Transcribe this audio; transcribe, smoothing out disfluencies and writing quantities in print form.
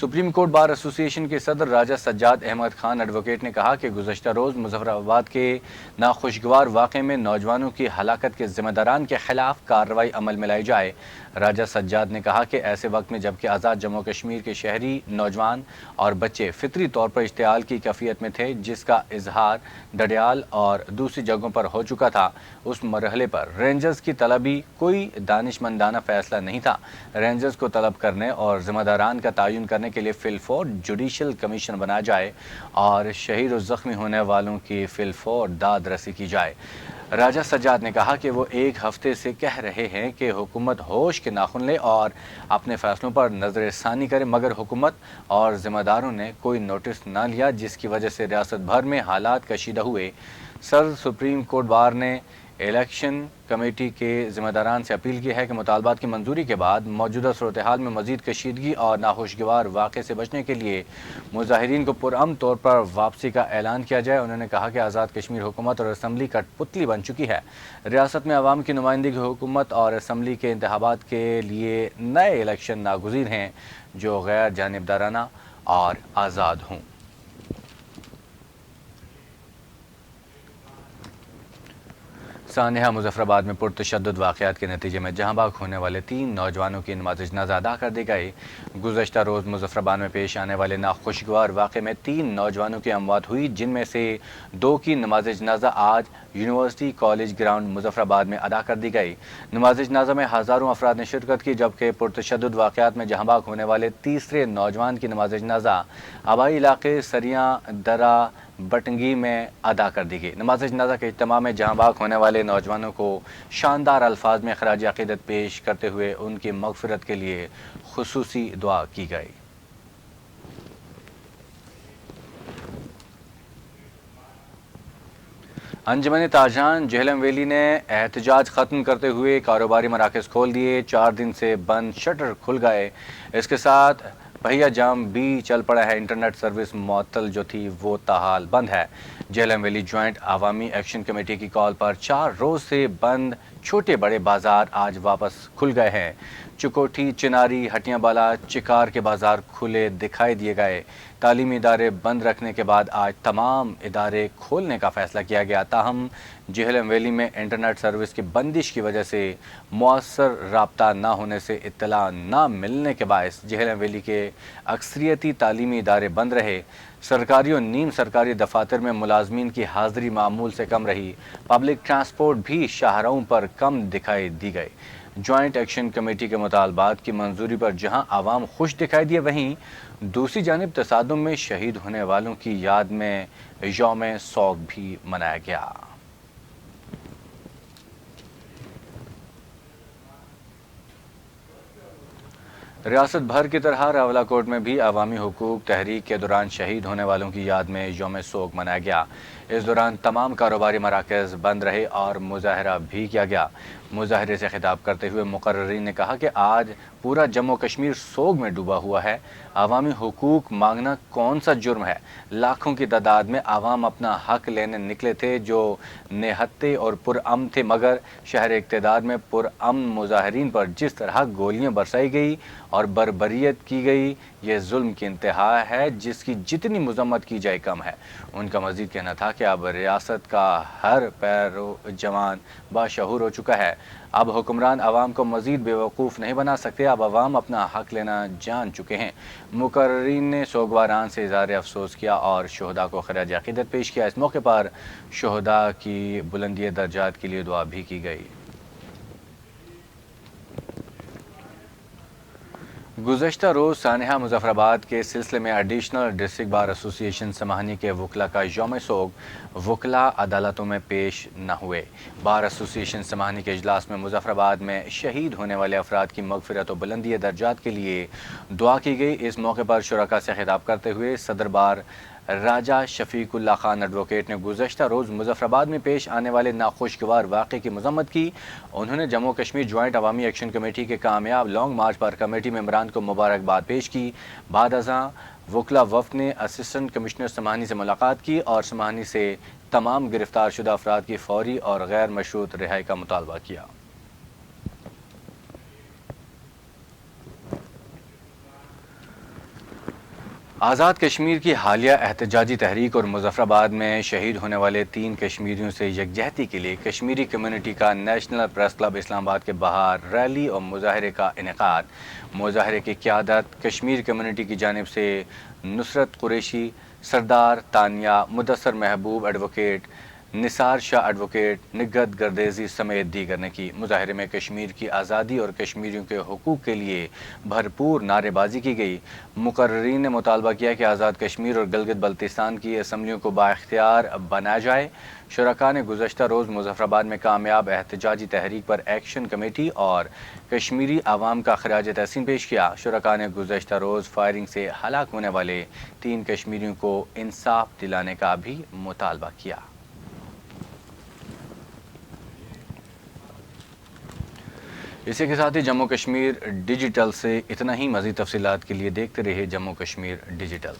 Supreme court bar ایسوسی ایشن کے صدر راجہ سجاد احمد خان ایڈوکیٹ نے کہا کہ گزشتہ روز مظفر آباد کے ناخوشگوار واقعے میں نوجوانوں کی ہلاکت کے ذمہ داران کے خلاف کارروائی عمل میں لائی جائے۔ راجہ سجاد نے کہا کہ ایسے وقت میں جبکہ آزاد جموں کشمیر کے شہری نوجوان اور بچے فطری طور پر اشتعال کی کیفیت میں تھے، جس کا اظہار ڈڈیال اور دوسری جگہوں پر ہو چکا تھا، اس مرحلے پر رینجرز کی طلبی کوئی دانشمندانہ فیصلہ نہیں تھا۔ رینجرز کو طلب کرنے اور ذمہ داران کا تعین کرنے کے لیے فی الفور جوڈیشل کمیشن بنایا جائے اور شہید و زخمی ہونے والوں کی فی الفور داد رسی کی جائے۔ راجہ سجاد نے کہا کہ وہ ایک ہفتے سے کہہ رہے ہیں کہ حکومت ہوش کے ناخن لے اور اپنے فیصلوں پر نظر ثانی کرے، مگر حکومت اور ذمہ داروں نے کوئی نوٹس نہ لیا، جس کی وجہ سے ریاست بھر میں حالات کشیدہ ہوئے۔ صدر سپریم کورٹ بار نے الیکشن کمیٹی کے ذمہ داران سے اپیل کی ہے کہ مطالبات کی منظوری کے بعد موجودہ صورتحال میں مزید کشیدگی اور ناخوشگوار واقعے سے بچنے کے لیے مظاہرین کو پرامن طور پر واپسی کا اعلان کیا جائے۔ انہوں نے کہا کہ آزاد کشمیر حکومت اور اسمبلی کٹ پتلی بن چکی ہے۔ ریاست میں عوام کی نمائندگی حکومت اور اسمبلی کے انتخابات کے لیے نئے الیکشن ناگزیر ہیں جو غیر جانبدارانہ اور آزاد ہوں۔ سانحہ مظفر آباد میں پرتشدد واقعات کے نتیجے میں جہاں بھاگ ہونے والے 3 نوجوانوں کی نماز جنازہ ادا کر دی گئی۔ گزشتہ روز مظفر آباد میں پیش آنے والے ناخوشگوار واقعے میں 3 نوجوانوں کی اموات ہوئی، جن میں سے 2 کی نماز جنازہ آج یونیورسٹی کالج گراؤنڈ مظفر آباد میں ادا کر دی گئی۔ نماز جنازہ میں ہزاروں افراد نے شرکت کی، جبکہ پرتشدد واقعات میں جہاں بھاگ ہونے والے تیسرے نوجوان کی نماز جنازہ آبائی علاقے سریاں درہ بٹنگی میں ادا کر دی گئی۔ نماز جنازہ کے اجتماع میں جہاں بھاگ ہونے والے نوجوانوں کو شاندار الفاظ میں خراج عقیدت پیش کرتے ہوئے ان کی مغفرت کے لیے خصوصی دعا کی گئی۔ انجمن تاجران جہلم ویلی نے احتجاج ختم کرتے ہوئے کاروباری مراکز کھول دیے۔ 4 دن سے بند شٹر کھل گئے، اس کے ساتھ پہیا جام بھی چل پڑا ہے۔ انٹرنیٹ سروس معطل جو تھی وہ تاحال بند ہے۔ جہلم ویلی جوائنٹ عوامی ایکشن کمیٹی کی کال پر 4 روز سے بند چھوٹے بڑے بازار آج واپس کھل گئے ہیں۔ چکوٹھی، چناری، ہٹیاں بالا، چکار کے بازار کھلے دکھائی دیے گئے۔ تعلیمی ادارے بند رکھنے کے بعد آج تمام ادارے کھولنے کا فیصلہ کیا گیا، تاہم جہلم ویلی میں انٹرنیٹ سروس کی بندش کی وجہ سے مؤثر رابطہ نہ ہونے سے اطلاع نہ ملنے کے باعث جہلم ویلی کے اکثریتی تعلیمی ادارے بند رہے۔ سرکاری اور نیم سرکاری دفاتر میں ملازمین کی حاضری معمول سے کم رہی۔ پبلک ٹرانسپورٹ بھی شاہراہوں پر کم دکھائی دی گئی۔ جوائنٹ ایکشن کمیٹی کے مطالبات کی منظوری پر جہاں عوام خوش دکھائی دیے، وہیں دوسری جانب تصادم میں شہید ہونے والوں کی یاد میں یوم سوگ بھی منایا گیا۔ ریاست بھر کی طرح راولاکوٹ میں بھی عوامی حقوق تحریک کے دوران شہید ہونے والوں کی یاد میں یوم سوگ منایا گیا۔ اس دوران تمام کاروباری مراکز بند رہے اور مظاہرہ بھی کیا گیا۔ مظاہرے سے خطاب کرتے ہوئے مقررین نے کہا کہ آج پورا جموں کشمیر سوگ میں ڈوبا ہوا ہے۔ عوامی حقوق مانگنا کون سا جرم ہے؟ لاکھوں کی تعداد میں عوام اپنا حق لینے نکلے تھے جو نہتے اور پرامن تھے، مگر شہر اقتدار میں پرامن مظاہرین پر جس طرح گولیاں برسائی گئی اور بربریت کی گئی، یہ ظلم کی انتہا ہے جس کی جتنی مذمت کی جائے کم ہے۔ ان کا مزید کہنا تھا کہ اب ریاست کا ہر پیرو جوان باشعور ہو چکا ہے۔ اب حکمران عوام کو مزید بیوقوف نہیں بنا سکتے، اب عوام اپنا حق لینا جان چکے ہیں۔ مقررین نے سوگواران سے اظہار افسوس کیا اور شہداء کو خراج عقیدت پیش کیا۔ اس موقع پر شہداء کی بلندی درجات کے لیے دعا بھی کی گئی۔ گزشتہ روز سانحہ مظفر آباد کے سلسلے میں ایڈیشنل ڈسٹرکٹ بار ایسوسی ایشن سماہنی کے وکلاء کا یوم سوگ وکلاء عدالتوں میں پیش نہ ہوئے۔ بار ایسوسی ایشن سماہنی کے اجلاس میں مظفر آباد میں شہید ہونے والے افراد کی مغفرت و بلندی درجات کے لیے دعا کی گئی۔ اس موقع پر شرکاء سے خطاب کرتے ہوئے صدر بار راجہ شفیق اللہ خان ایڈوکیٹ نے گزشتہ روز مظفر آباد میں پیش آنے والے ناخوشگوار واقعے کی مذمت کی۔ انہوں نے جموں کشمیر جوائنٹ عوامی ایکشن کمیٹی کے کامیاب لانگ مارچ پر کمیٹی ممبران کو مبارکباد پیش کی۔ بعد ازاں وکلاء وفد نے اسسٹنٹ کمشنر سماہنی سے ملاقات کی اور سماہنی سے تمام گرفتار شدہ افراد کی فوری اور غیر مشروط رہائی کا مطالبہ کیا۔ آزاد کشمیر کی حالیہ احتجاجی تحریک اور مظفرآباد میں شہید ہونے والے 3 کشمیریوں سے یکجہتی کے لیے کشمیری کمیونٹی کا نیشنل پریس کلب اسلام آباد کے باہر ریلی اور مظاہرے کا انعقاد۔ مظاہرے کی قیادت کشمیر کمیونٹی کی جانب سے نصرت قریشی، سردار تانیہ، مدثر محبوب ایڈوکیٹ، نثار شاہ ایڈوکیٹ، نگہت گردیزی سمیت دیگر نے کی۔ مظاہرے میں کشمیر کی آزادی اور کشمیریوں کے حقوق کے لیے بھرپور نعرے بازی کی گئی۔ مقررین نے مطالبہ کیا کہ آزاد کشمیر اور گلگت بلتستان کی اسمبلیوں کو بااختیار بنایا جائے۔ شرکاء نے گزشتہ روز مظفرآباد میں کامیاب احتجاجی تحریک پر ایکشن کمیٹی اور کشمیری عوام کا خراج تحسین پیش کیا۔ شرکاء نے گزشتہ روز فائرنگ سے ہلاک ہونے والے 3 کشمیریوں کو انصاف دلانے کا بھی مطالبہ کیا۔ اسی کے ساتھ ہی جموں کشمیر ڈیجیٹل سے اتنا ہی۔ مزید تفصیلات کے لیے دیکھتے رہیے جموں کشمیر ڈیجیٹل۔